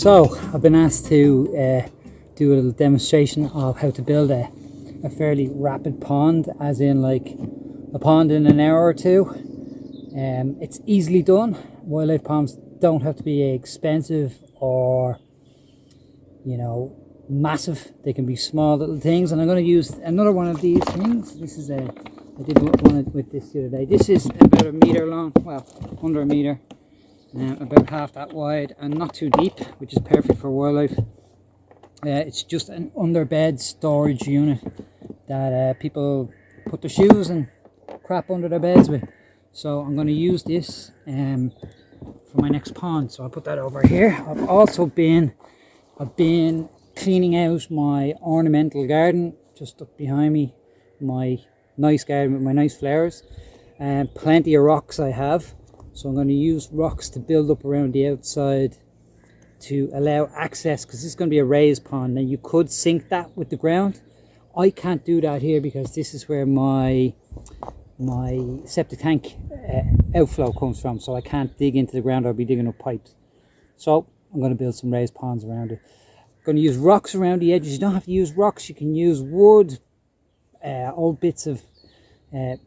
So I've been asked to do a little demonstration of how to build a fairly rapid pond, as in like a pond in an hour or two. It's easily done. Wildlife ponds don't have to be expensive or, you know, massive. They can be small little things, and I'm going to use another one of these things. This is I did one with this the other day. This is about a meter long, well, under a meter, about half that wide, and not too deep, which is perfect for wildlife. It's just an underbed storage unit that people put their shoes and crap under their beds with. So I'm going to use this for my next pond. So I'll put that over here. I've been cleaning out my ornamental garden just up behind me, my nice garden with my nice flowers, and plenty of rocks I have. So I'm going to use rocks to build up around the outside to allow access, because this is going to be a raised pond. Now you could sink that with the ground. I can't do that here because this is where my septic tank outflow comes from, so I can't dig into the ground. I'll be digging up pipes. So I'm going to build some raised ponds around it. I'm going to use rocks around the edges. You don't have to use rocks. You can use wood, old bits of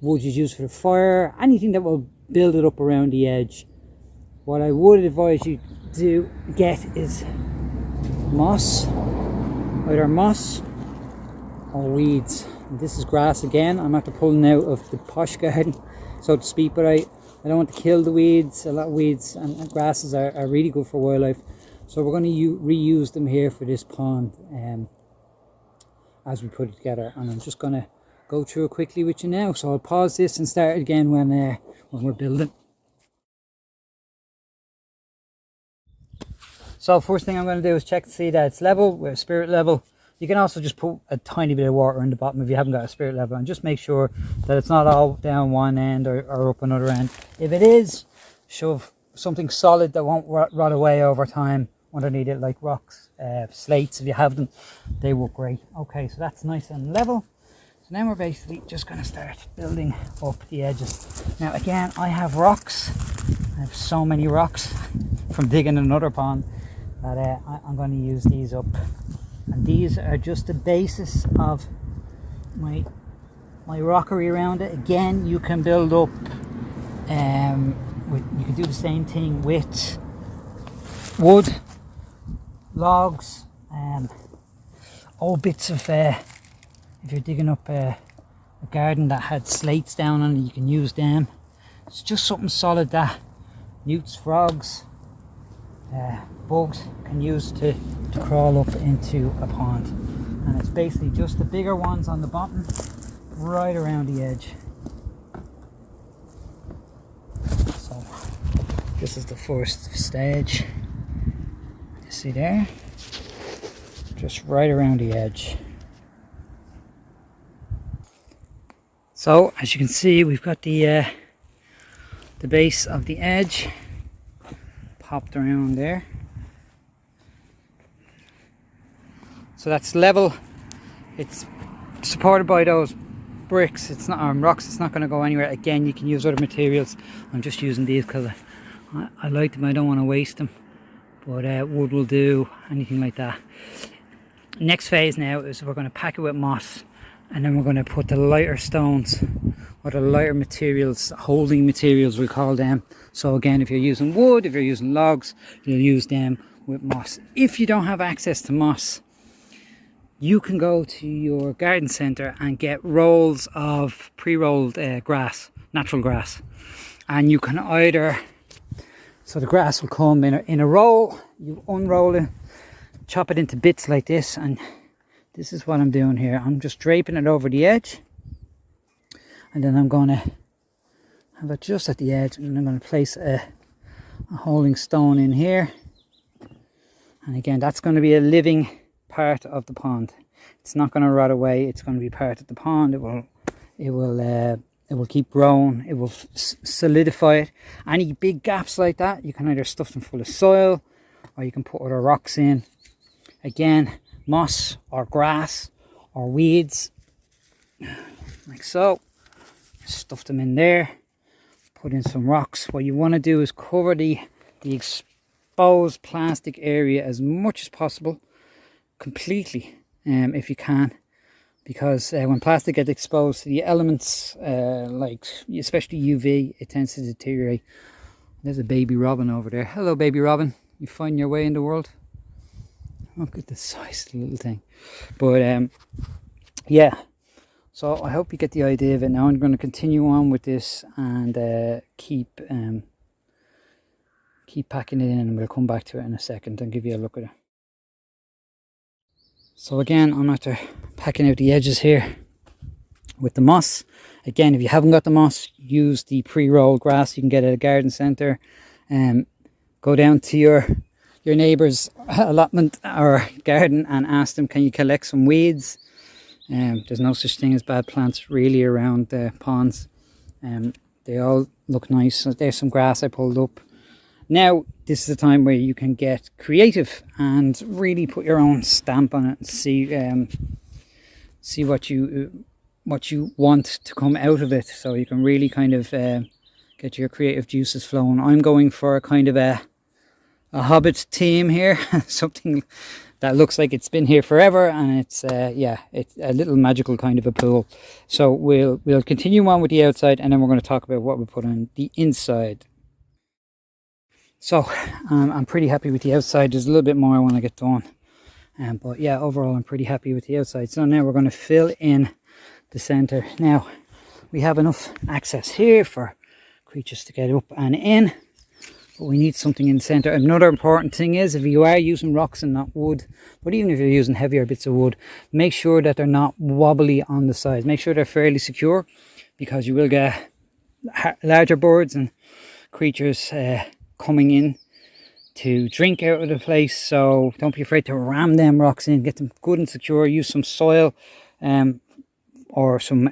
wood you use for the fire, anything that will build it up around the edge. What I would advise you to get is moss, either moss or weeds. And this is grass again. I'm after pulling out of the posh garden, so to speak, but I don't want to kill the weeds. A lot of weeds and grasses are really good for wildlife, so we're going to reuse them here for this pond as we put it together. And I'm just going to go through it quickly with you now, so I'll pause this and start again when we're building. So first thing I'm going to do is check to see that it's level with a spirit level. You can also just put a tiny bit of water in the bottom if you haven't got a spirit level, and just make sure that it's not all down one end or up another end. If it is, shove something solid that won't rot away over time underneath it, like rocks, slates if you have them. They work great. Okay, so that's nice and level. So now we're basically just going to start building up the edges. Now again, I have rocks. I have so many rocks from digging another pond that I'm going to use these up. And these are just the basis of my rockery around it. Again, you can build up, you can do the same thing with wood, logs, old bits of, if you're digging up a garden that had slates down on it, you can use them. It's just something solid that newts, frogs, bugs can use to crawl up into a pond. And it's basically just the bigger ones on the bottom right around the edge. So this is the first stage, you see there, just right around the edge. So as you can see, we've got the base of the edge popped around there. So that's level. It's supported by those bricks. It's not rocks. It's not going to go anywhere. Again, you can use other materials. I'm just using these because I like them. I don't want to waste them. But wood will do, anything like that. Next phase now is we're going to pack it with moss, and then we're going to put the lighter stones, or the lighter materials, holding materials we call them. So again, if you're using wood, if you're using logs, you'll use them with moss. If you don't have access to moss, you can go to your garden centre and get rolls of pre-rolled grass, natural grass. And you can either, so the grass will come in a roll, you unroll it, chop it into bits like this, and this is what I'm doing here. I'm just draping it over the edge, and then I'm going to have it just at the edge, and I'm going to place a holding stone in here. And again, that's going to be a living part of the pond. It's not going to rot away. It's going to be part of the pond. It will keep growing. It will solidify it. Any big gaps like that, you can either stuff them full of soil, or you can put other rocks in. Again, moss or grass or weeds, like so. Stuff them in there. Put in some rocks. What you want to do is cover the expose plastic area as much as possible, completely, if you can, because when plastic gets exposed to the elements, like especially UV, it tends to deteriorate. There's a baby robin over there. Hello, baby robin. You find your way in the world? Look at the size of the little thing. But yeah, so I hope you get the idea of it. Now I'm going to continue on with this and keep packing it in, and we'll come back to it in a second and give you a look at it. So again, I'm after packing out the edges here with the moss. Again, if you haven't got the moss, use the pre-rolled grass you can get at a garden centre. Go down to your neighbour's allotment or garden and ask them, can you collect some weeds? There's no such thing as bad plants really around the ponds. They all look nice. So there's some grass I pulled up. Now this is the time where you can get creative and really put your own stamp on it and see what you want to come out of it, so you can really kind of get your creative juices flowing. I'm going for a kind of a Hobbit theme here, something that looks like it's been here forever, and it's yeah, it's a little magical kind of a pool. So we'll continue on with the outside, and then we're going to talk about what we put on the inside. So I'm pretty happy with the outside. There's a little bit more I want to get done, but yeah, overall I'm pretty happy with the outside. So now we're going to fill in the center. Now we have enough access here for creatures to get up and in, but we need something in the center. Another important thing is, if you are using rocks and not wood, but even if you're using heavier bits of wood, make sure that they're not wobbly on the sides. Make sure they're fairly secure, because you will get larger birds and creatures coming in to drink out of the place. So don't be afraid to ram them rocks in, get them good and secure. Use some soil or some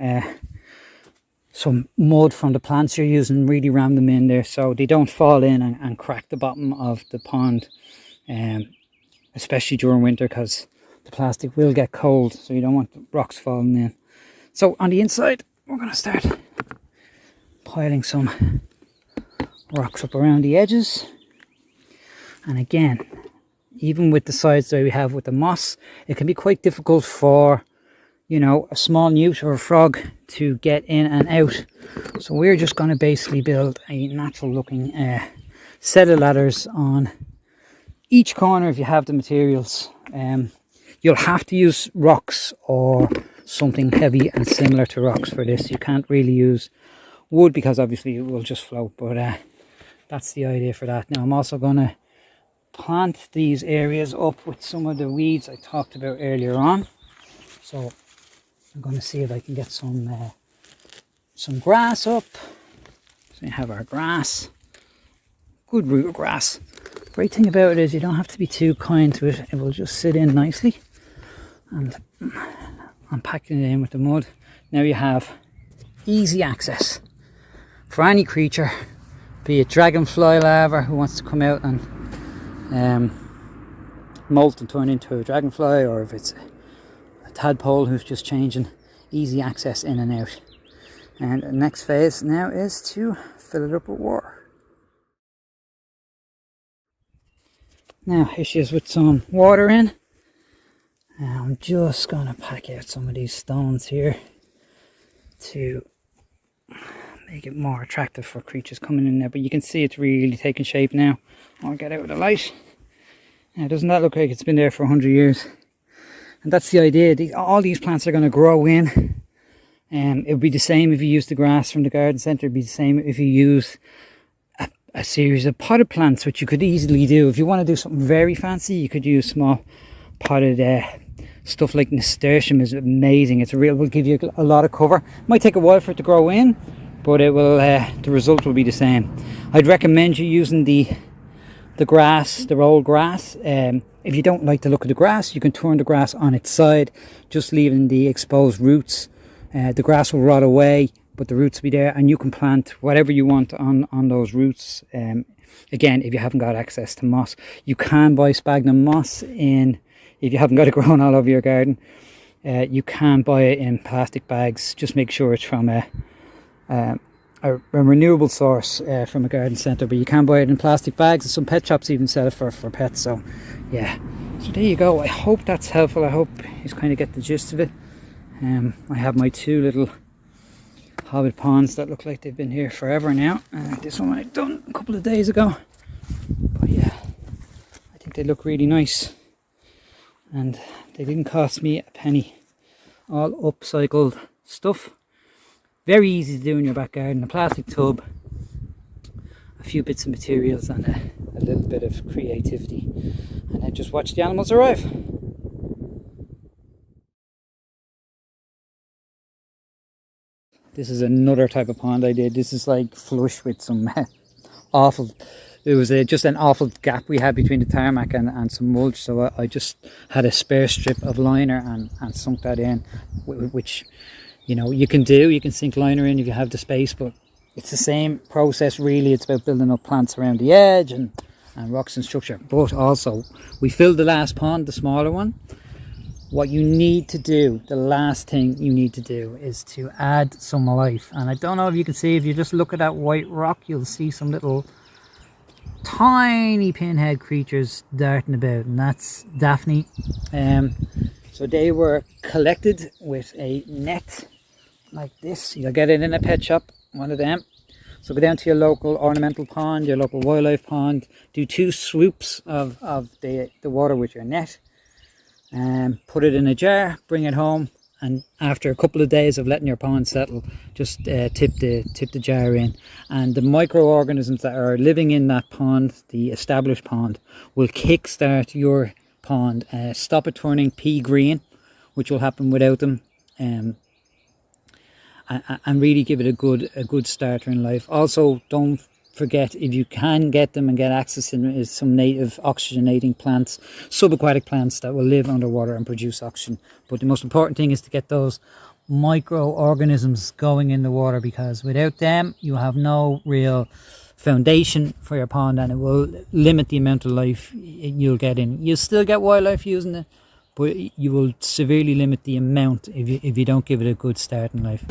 mud from the plants you're using. Really ram them in there so they don't fall in and crack the bottom of the pond, especially during winter, because the plastic will get cold, so you don't want the rocks falling in. So on the inside we're going to start piling some rocks up around the edges. And again, even with the sides that we have with the moss, it can be quite difficult for, you know, a small newt or a frog to get in and out. So we're just going to basically build a natural looking set of ladders on each corner if you have the materials. You'll have to use rocks or something heavy and similar to rocks for this. You can't really use wood because obviously it will just float, but that's the idea for that. Now I'm also going to plant these areas up with some of the weeds I talked about earlier on. So I'm going to see if I can get some grass up. So we have our grass, good root grass. Great thing about it is you don't have to be too kind to it. It will just sit in nicely. And I'm packing it in with the mud. Now you have easy access for any creature, be it dragonfly larva who wants to come out and molt and turn into a dragonfly, or if it's a tadpole who's just changing. Easy access in and out. And the next phase now is to fill it up with water. Now here she is with some water in. I'm just going to pack out some of these stones here to make it more attractive for creatures coming in there, but you can see it's really taking shape now. I'll get out with the light. Now doesn't that look like it's been there for 100 years? And that's the idea. All these plants are going to grow in. It would be the same if you use the grass from the garden centre. It would be the same if you use a series of potted plants, which you could easily do. If you want to do something very fancy, you could use small potted stuff like nasturtium. Is amazing. Will give you a lot of cover. Might take a while for it to grow in, but it will. The result will be the same. I'd recommend you using the grass, the rolled grass. If you don't like the look of the grass, you can turn the grass on its side, just leaving the exposed roots. The grass will rot away, but the roots will be there, and you can plant whatever you want on those roots. Again, if you haven't got access to moss, you can buy sphagnum moss in. If you haven't got it growing all over your garden, you can buy it in plastic bags. Just make sure it's from a a renewable source from a garden centre, but you can buy it in plastic bags, and some pet shops even sell it for pets. So yeah, so there you go. I hope that's helpful. I hope you kind of get the gist of it. I have my 2 little hobbit ponds that look like they've been here forever now. This one I done a couple of days ago, but yeah, I think they look really nice, and they didn't cost me a penny. All upcycled stuff, very easy to do in your back garden. A plastic tub, a few bits of materials, and a little bit of creativity, and then just watch the animals arrive. This is another type of pond I did. This is like flush with some awful, it was just an awful gap we had between the tarmac and some mulch, so I just had a spare strip of liner and sunk that in, which, you know, you can sink liner in if you have the space, but it's the same process really. It's about building up plants around the edge and rocks and structure. But also, we filled the last pond, the smaller one. What you need to do, the last thing you need to do, is to add some life. And I don't know if you can see, if you just look at that white rock, you'll see some little tiny pinhead creatures darting about, and that's Daphne. So they were collected with a net like this. You'll get it in a pet shop, one of them. So go down to your local ornamental pond, your local wildlife pond, do 2 swoops of the water with your net, and put it in a jar, bring it home, and after a couple of days of letting your pond settle, just tip the jar in, and the microorganisms that are living in that pond, the established pond, will kickstart your pond, stop it turning pea green, which will happen without them, and really give it a good starter in life. Also, don't forget, if you can get them and get access to them, is some native oxygenating plants, subaquatic plants that will live underwater and produce oxygen. But the most important thing is to get those microorganisms going in the water, because without them you have no real foundation for your pond, and it will limit the amount of life you'll get in. You'll still get wildlife using it, but you will severely limit the amount if you don't give it a good start in life.